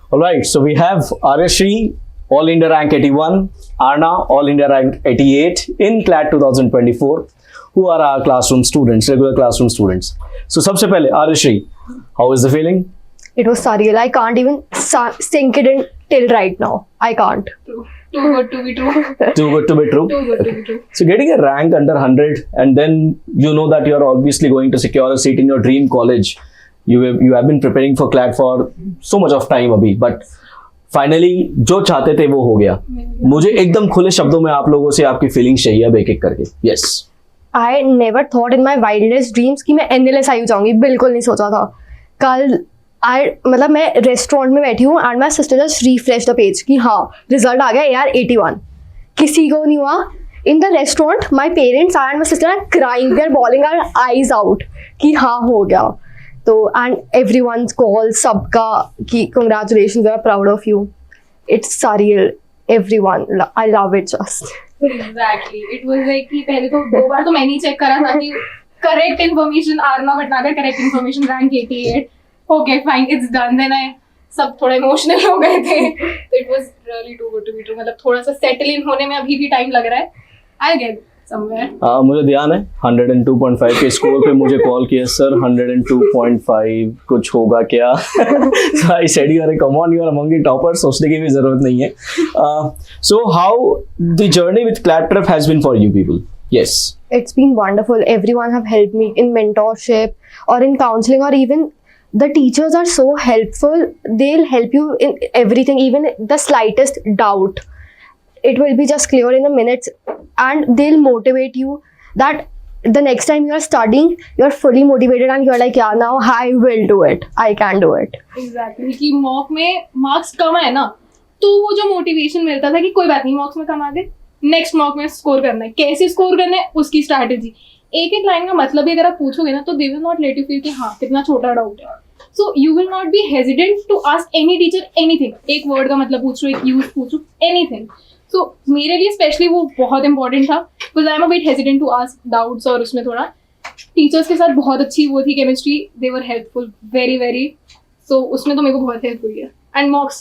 All right, so we have Arashri, All India rank 81, Arna, All India rank 88 in CLAT 2024, who are our classroom students, regular classroom students. So, सबसे पहले Arashri, how is the feeling? It was surreal. I can't even sink it in till right now. I can't. Too good to be true. Too good to be true. Too good to be true. So, getting a rank under 100, and then you know that you're obviously going to secure a seat in your dream college. You have been preparing for CLAT for so much of time अभी, but finally जो चाहते थे वो हो गया. मुझे एकदम खुले शब्दों में आप लोगों से आपकी फीलिंग्स चाहिए अब एक एक करके. Yes. I never thought in my wildest dreams कि मैं NLSI जाऊंगी. बिल्कुल नहीं सोचा था. कल मतलब मैं रेस्टोरेंट में बैठी हूँ and my sister just refresh the page कि हाँ रिजल्ट आ गया यार 81. किसी को नहीं हुआ. In the restaurant my parents and my sister are crying, they are bawling our eyes out कि हाँ हो गया. तो एंड एवरी वन कॉल सबका कि congratulation, we are proud of you. It's surreal. Everyone, I love it just. Exactly. It was like कि पहले तो 2 बार तो मैंने ही चेक करा था कि correct information Aarna Bhatnagar, correct information rank 88. Okay fine, it's done. Then I सब थोड़ा इमोशनल हो गए थे. तो it was really too good to be true. मतलब थोड़ा सा सेटल इन होने में अभी भी टाइम लग रहा है. I get somewhere. मुझे ध्यान है 102.5 के स्कोर पे मुझे कॉल किया, सर 102.5 कुछ होगा क्या? I said you are come on, you are among the toppers, सोचने की भी जरूरत नहीं है. So how the journey with CLAT Prep has been for you people? Yes. It's been wonderful. Everyone have helped me in mentorship or in counseling, or even the teachers are so helpful. They'll help you in everything, even the slightest doubt. It will be just clear in a minute, and they'll motivate you that the next time you are studying, you're fully motivated and you're like, yeah, now I will do it. I can do it. Exactly. कि mock में marks कम आए ना, तो वो जो motivation मिलता था कि कोई बात नहीं, मॉक्स में कम आ गए, नेक्स्ट मॉक में स्कोर करना है. कैसे स्कोर करना है उसकी स्ट्रैटेजी. एक एक लाइन का मतलब भी अगर आप पूछोगे ना तो they will not let you feel कि हाँ कितना छोटा डाउट है. So you will not be hesitant to ask any teacher anything. एक वर्ड का मतलब पूछ लो, एक यूज पूछो, एनीथिंग. सो मेरे लिए स्पेशली वो बहुत इंपॉर्टेंट था, because I am a bit hesitant to ask doubts. और उसमें थोड़ा टीचर्स के साथ बहुत अच्छी वो थी केमिस्ट्री. दे वर हेल्पफुल वेरी वेरी. सो उसमें तो मेरे को बहुत हेल्प हुई है. एंड मॉक्स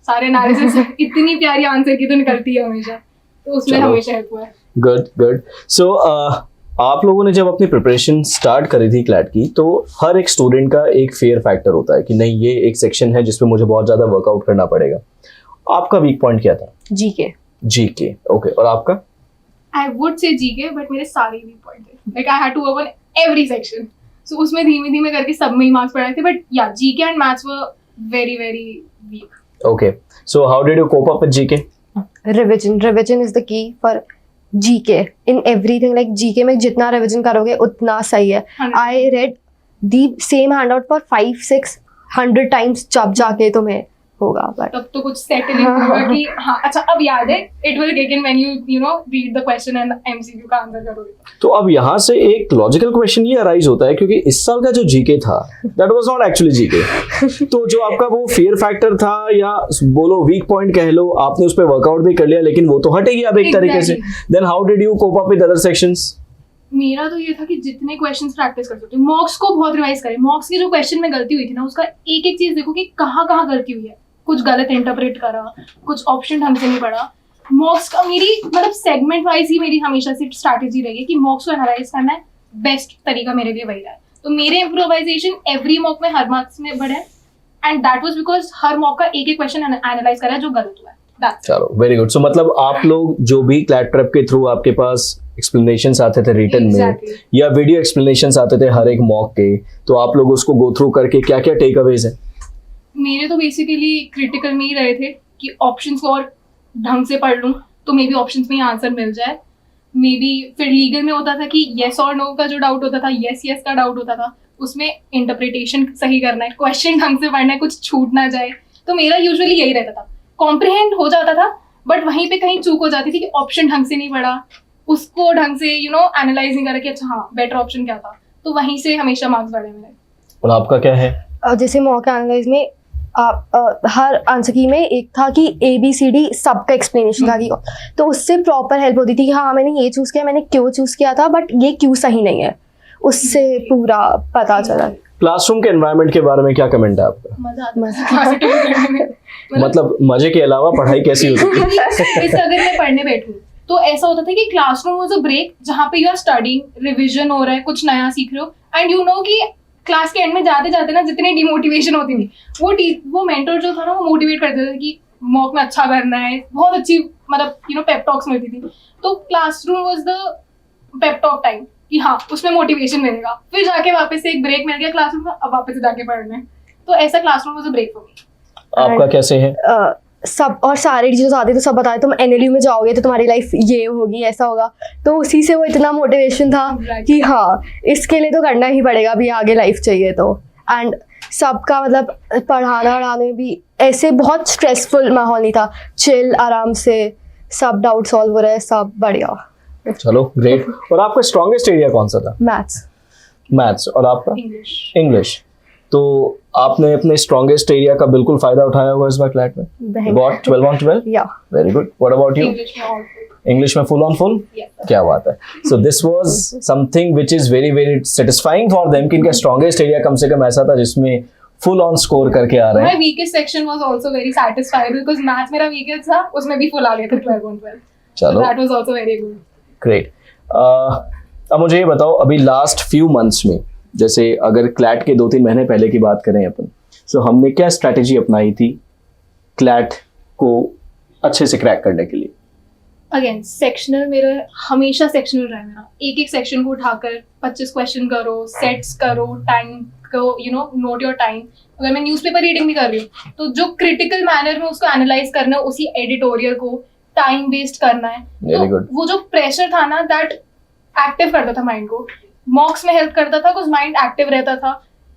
सारे एनालिसिस इतनी प्यारी आंसर की तो निकलती है हमेशा, तो उसमें हमेशा हेल्प हुआ है. Good good. सो आप लोगों ने जब अपनी प्रिपरेशन स्टार्ट करी थी CLAT की, तो हर एक स्टूडेंट का एक फेयर फैक्टर होता है कि नहीं ये एक सेक्शन है जिसमें मुझे बहुत ज्यादा वर्कआउट करना पड़ेगा. आपका वीक पॉइंट क्या था? जीके. ओके. और आपका? I would say GK, but मेरे सारे वीक पॉइंट थे. Like I had to work on every section. So उसमें धीमे धीमे करके सब में ही मार्क्स पड़ रहे थे. बट या GK and maths were very very weak. Okay. So how did you cope up with GK? Revision is the key for GK in everything. Like GK में जितना revision करोगे उतना सही है. I read the same handout for 500-600 times जब जाके तुम्हें होगा. But तब तो कुछ सेटल होगा कि हाँ अच्छा अब याद है. It will kick in when you know read the question and MCQ का आंसर करोगे. तो अब यहाँ से एक लॉजिकल क्वेश्चन ये अराइज होता है, क्योंकि इस साल का जो जीके था that was not actually GK. तो जो आपका वो फेयर फैक्टर था या बोलो वीक पॉइंट कह लो, आपने उस पर वर्कआउट भी कर लिया, लेकिन वो तो हटेगी अब एक तरीके से. Then how did you cope up with other sections? मेरा तो ये था कि जितने क्वेश्चंस प्रैक्टिस कर सकते हो, मॉक्स को बहुत रिवाइज करें. मॉक्स की जो क्वेश्चन में गलती हुई थी ना, उसका एक एक चीज देखो कि कहाँ कहाँ गलती हुई है. कुछ गलत इंटरप्रेट करा, कुछ ऑप्शन ढंग से नहीं पढ़ा. मॉक्स का मेरी मतलब सेगमेंट वाइज ही मेरी हमेशा से स्ट्रैटेजी रही है कि मॉक्स को एनालाइज करना है. बेस्ट तरीका मेरे लिए वही रहा है. तो मेरे इम्प्रोवाइजेशन एवरी मॉक में हर मार्क्स में बढ़े, and that was because her mock का एक एक क्वेश्चन एनालाइज करा है जो गलत हुआ है. चलो वेरी गुड. सो मतलब आप लोग जो भी CLAT Prep के थ्रू आपके पास एक्सप्लेनेशंस आते थे रिटन में या वीडियो एक्सप्लेनेशंस आते थे हर एक मॉक के, तो आप लोग उसको गो थ्रू करके क्या क्या टेक अवेज है? मेरे तो बेसिकली क्रिटिकल में ही रहे थे कि ऑप्शंस को और ढंग से पढ़ लूँ तो मे बी ऑप्शंस में ही आंसर मिल जाए. मे बी फिर लीगल में होता था कि येस और नो का जो डाउट होता था, येस येस का डाउट होता था, उसमें इंटरप्रिटेशन सही करना है, क्वेश्चन ढंग से पढ़ना है, कुछ छूट ना जाए. तो मेरा यूजुअली यही रहता था. कॉम्प्रिहेंड हो जाता था, बट वहीं पे कहीं चूक हो जाती थी कि ऑप्शन ढंग से नहीं पढ़ा, उसको ढंग से एनालाइज नहीं करा कि अच्छा हाँ बेटर ऑप्शन क्या था. तो वहीं से हमेशा मार्क्स बढ़े मेरे. और आपका क्या है? जैसे मॉक एनालाइज में हर आंसर की में एक था कि ABCD सबका एक्सप्लेनेशन था कि, तो उससे प्रॉपर हेल्प होती थी कि हाँ मैंने ये चूज किया, मैंने क्यों चूज किया था, बट ये क्यों सही नहीं है, उससे पूरा पता चला. क्लासरूम के एनवायरनमेंट के बारे में क्या कमेंट है आपका? मजा आता है. मतलब मजे के अलावा पढ़ाई कैसी होती थी? जैसे अगर मैं पढ़ने बैठूं तो ऐसा होता था कि क्लासरूम वाज अ ब्रेक जहाँ पे यू आर स्टडिंग, रिविजन हो रहा है, कुछ नया सीख रहे हो, एंड यू नो कि क्लास के एंड में जाते जाते ना जितनी डिमोटिवेशन होती थी वो मेंटर जो था ना वो मोटिवेट करते थे कि मॉक में अच्छा करना है, बहुत अच्छी मतलब पेप टॉक्स मिलती थी। तो classroom was the pep talk time कि हाँ उसमें मोटिवेशन मिलेगा, फिर जाके वापस से एक ब्रेक मिल गया क्लासरूम का, अब वापस से जाके पढ़ना है। तो ऐसा classroom was a break for me. आपका कैसे है? सब और सारे टीचर्स आते तो सब बताते तुम एनएलयू में जाओगे तो तुम्हारी लाइफ ये होगी, ऐसा होगा। तो उसी से वो इतना मोटिवेशन था कि हाँ इसके लिए तो करना ही पड़ेगा, अभी आगे लाइफ चाहिए तो। एंड सबका मतलब पढ़ाने भी ऐसे बहुत स्ट्रेसफुल माहौल नहीं था, चिल आराम से सब डाउट सॉल्व हो रहा है, सब बढ़िया। चलो ग्रेट। और आपका स्ट्रॉन्गेस्ट एरिया कौन सा था? मैथ्स। और आपका? इंग्लिश। तो आपने अपने स्ट्रॉन्गेस्ट एरिया का बिल्कुल फायदा उठाया होगा इस बार क्लैट में। Got 12 on 12? या very good. What about you? English में फुल ऑन फुल? क्या बात है। So this was something which is very very satisfying for them कि इनका स्ट्रॉन्गेस्ट एरिया कम से कम ऐसा था जिसमें फुल ऑन स्कोर करके आ रहे हैं। My weakest section was also very satisfied because maths मेरा weakest था, उसमें भी फुल आ गया था 12 on 12. चलो So that was also very good. Great. अब मुझे ये बताओ अभी लास्ट फ्यू मंथ्स में, जैसे अगर क्लैट के 2-3 महीने पहले की बात करें अपन, सो हमने क्या स्ट्रैटेजी अपनाई थी क्लैट को अच्छे से क्रैक करने के लिए? अगेन सेक्शनल मेरा हमेशा सेक्शनल रहा है मेरा, एक सेक्शन को उठाकर 25 क्वेश्चन करो, सेट्स करो, टाइम को नोट योर टाइम। अगर मैं न्यूज़पेपर रीडिंग भी कर रही हूँ तो जो क्रिटिकल मैनर में उसको एनालाइज करना है, उसी एडिटोरियल को टाइम वेस्ट करना है। Very good. वो जो प्रेशर था ना दैट एक्टिव करता था माइंड को, मॉक्स में हेल्प करता था बिकॉज माइंड एक्टिव रहता था,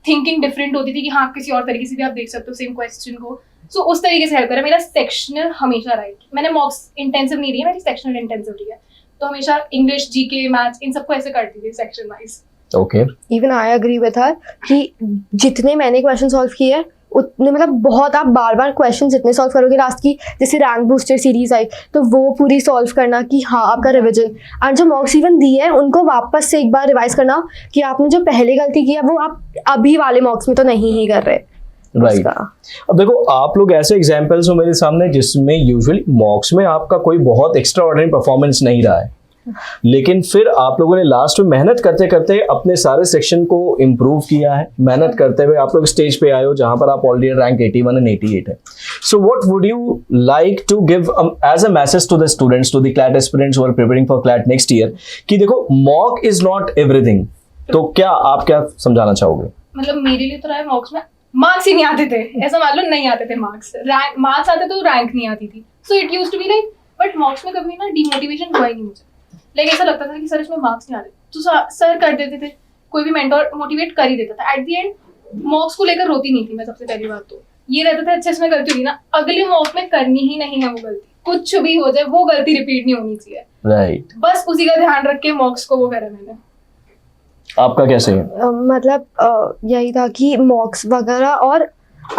थिंकिंग डिफरेंट होती थी कि हाँ किसी और तरीके से भी आप देख सकते हो सेम क्वेश्चन को। सो उस तरीके से हेल्प करा। मेरा सेक्शनल हमेशा राइट, मैंने मॉक्स इंटेंसिव नहीं रही है, मेरी सेक्शनल इंटेंसिव रही है। तो हमेशा इंग्लिश, जीके, मैथ्स इन सबको ऐसे करती थी section wise. Okay. Even I agree with her कि जितने मैंने क्वेश्चन सॉल्व किए हैं उतने मतलब बहुत आप बार बार क्वेश्चन जितने सॉल्व करोगे, लास्ट की जैसे रैंक बूस्टर सीरीज आई तो वो पूरी सॉल्व करना कि हाँ आपका रिविजन, एंड जो मॉक्स इवन दिए हैं उनको वापस से एक बार रिवाइज करना कि आपने जो पहले गलती किया वो आप अभी वाले मॉक्स में तो नहीं ही कर रहे। राइट। अब देखो आप लोग ऐसे एग्जाम्पल्स हो मेरे सामने जिसमें यूजुअली मॉक्स में आपका कोई बहुत एक्स्ट्रा ऑर्डिनरी परफॉर्मेंस नहीं रहा है, लेकिन फिर आप लोगों ने लास्ट में मेहनत करते करते अपने सारे सेक्शन को इम्प्रूव किया है। मेहनत करते हुए आप लोग स्टेज पे आए हो जहां पर आप ऑलरेडी रैंक 81 एंड 88 है। So what would you like to give as a message to the students, to the CLAT aspirants who are preparing for CLAT next year कि देखो मॉक इज नॉट एवरीथिंग। तो क्या आप क्या समझाना चाहोगे? मतलब मेरे लिए तो रहा है मॉक्स में मार्क्स ही नहीं आते थे, ऐसा मान लो नहीं आते थे मार्क्स, रैंक मार्क्स आते तो रैंक नहीं आती थी। So it used to be like, but mocks में कभी ना डिमोटिवेशन हुआ ही नहीं मुझे। लाइक ऐसा लगता था कि सर इसमें मार्क्स नहीं आ रहे, तो सर कर देते थे, कोई भी मेंटर मोटिवेट कर ही देता था। एट द एंड मॉक्स को लेकर रोती नहीं थी मैं। सबसे पहली बात तो ये रहता था अच्छे से मैं गलती हुई ना, अगले मॉक में करनी ही नहीं है वो गलती, कुछ भी हो जाए वो गलती रिपीट नहीं होनी चाहिए। राइट। बस उसी का ध्यान रख के मॉक्स को वो करा मैंने। आपका कैसे है? मतलब यही था कि मॉक्स वगैरह, और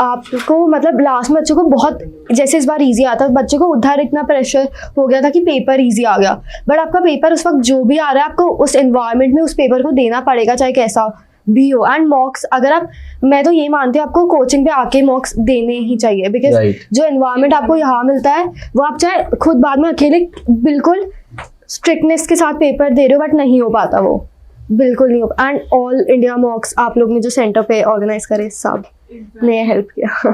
आपको मतलब लास्ट में बच्चों को बहुत, जैसे इस बार इजी आता, बच्चों को उधर इतना प्रेशर हो गया था कि पेपर इजी आ गया, बट आपका पेपर उस वक्त जो भी आ रहा है आपको उस एनवायरनमेंट में उस पेपर को देना पड़ेगा चाहे कैसा भी हो। एंड मॉक्स अगर आप, मैं तो ये मानती हूँ आपको कोचिंग पे आके मॉक्स देने ही चाहिए, बिकॉज Right. जो एनवायरनमेंट आपको यहाँ मिलता है वो आप चाहे खुद बाद में अकेले बिल्कुल स्ट्रिक्टनेस के साथ पेपर दे रहे हो, बट नहीं हो पाता वो, बिल्कुल नहीं हो। एंड ऑल इंडिया मॉक्स आप लोग ने जो सेंटर पे ऑर्गेनाइज करे सब ने हेल्प किया।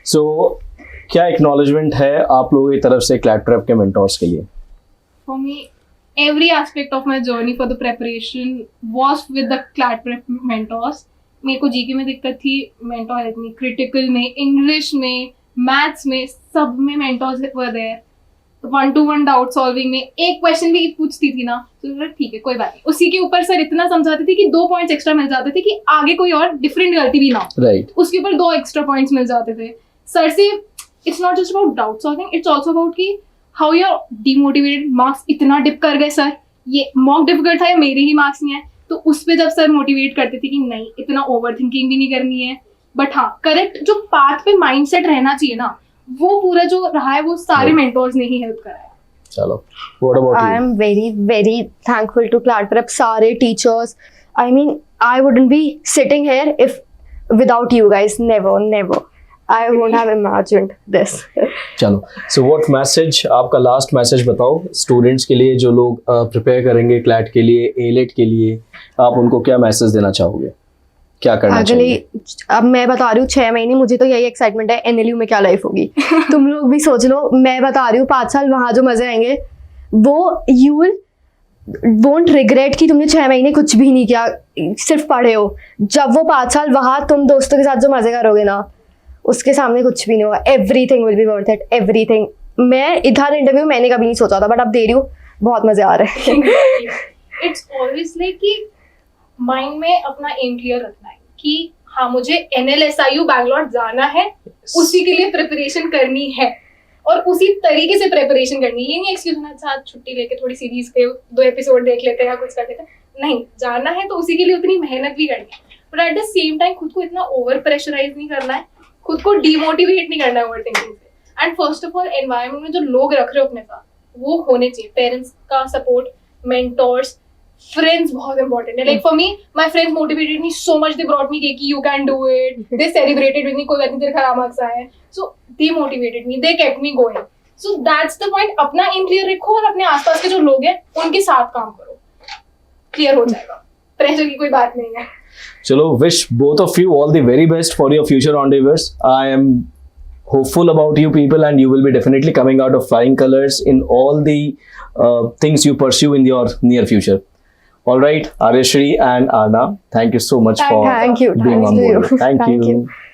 सो क्या एक्नॉलेजमेंट है आप लोगों की तरफ से क्लैट प्रेप के मेंटोर्स के लिए? For me, every aspect of my journey for the preparation was with the CLAT prep mentors. मेरे को जीके में दिक्कत थी, मेंटोर हेल्प मी, क्रिटिकल में, इंग्लिश में, मैथ्स में, सब में mentors were there. 1-to-1 doubt solving में एक क्वेश्चन भी पूछती थी ना तो ठीक है कोई बात नहीं, उसी के ऊपर सर इतना समझाते थे कि 2 पॉइंट्स एक्स्ट्रा मिल जाते थे कि आगे कोई और डिफरेंट गलती भी ना हो। राइट। उसके ऊपर 2 एक्स्ट्रा पॉइंट्स मिल जाते थे सर से। It's not just about doubt solving, it's also about कि how you are demotivated, marks इतना डिप कर गए सर, ये मॉक डिफिकल्ट था या मेरे ही मार्क्स नहीं आए। तो उस पर जब सर मोटिवेट करते थे कि नहीं इतना ओवर थिंकिंग भी नहीं करनी है, बट हाँ करेक्ट जो पाथ पे माइंडसेट रहना चाहिए ना, वो पूरा जो रहा है वो सारे मेंटोर्स ने ही हेल्प करा है। चलो what about you? I am very thankful to CLAT Prep, सारे teachers. I mean, I wouldn't be sitting here if without you guys, never. I won't have imagined this. चलो, सो व्हाट मैसेज, आपका last message बताओ students के लिए जो लोग prepare करेंगे CLAT के लिए, एलेट के लिए, आप उनको क्या मैसेज देना चाहोगे, क्या करना अगले, चाहिए? अब मैं बता रही हूँ 6 महीने, मुझे तो यही एक्साइटमेंट है एनएलयू में क्या लाइफ होगी। तुम लोग भी सोच लो, मैं बता रही हूँ 5 साल वहाँ जो मजे आएंगे वो यू वोंट रिग्रेट कि तुमने 6 महीने कुछ भी नहीं किया, सिर्फ पढ़े हो। जब वो 5 साल वहाँ तुम दोस्तों के साथ जो मजे करोगे ना, उसके सामने कुछ भी नहीं होगा। Everything will be worth it, everything. मैं इधर इंटरव्यू मैंने कभी नहीं सोचा था, बट अब दे रही हूँ, बहुत मजे आ रहे हैं। इट्स ऑलवेज लाइक कि माइंड में अपना एम क्लियर रखना है कि हाँ मुझे NLSIU बैंगलोर जाना है, उसी के लिए प्रिपरेशन करनी है और उसी तरीके से प्रिपरेशन करनी है। ये नहीं एक्सक्यूज होना, अच्छा छुट्टी लेके थोड़ी सीरीज के 2 एपिसोड देख लेते हैं या कुछ कर लेते हैं, नहीं, जाना है तो उसी के लिए उतनी मेहनत भी करनी है, but at the same time खुद को इतना ओवर प्रेशराइज नहीं करना है, खुद को डिमोटिवेट नहीं करना है ओवर थिंकिंग से। And first of all environment में जो लोग रख रहे हो अपने साथ वो होने चाहिए, पेरेंट्स का सपोर्ट, मेंटोर्स, friends बहुत important है। Like for me, my friends motivated me so much. They brought me कि you can do it. They celebrated with me, कोई बात नहीं तेरे खराब मार्क्स आए हैं। So they motivated me. They kept me going. So that's the point. अपना aim clear रखो और अपने आसपास के जो लोग हैं उनके साथ काम करो, क्लियर हो जाएगा। प्रेशर की कोई बात नहीं है। चलो, wish both of you all the very best for your future endeavors. I am hopeful about you people, and you will be definitely coming out of flying colors in all the things you pursue in your near future. All right, Aryashri and Arna, thank you so much for Thank you. being Thanks on to board. you. Thank Thank you. you.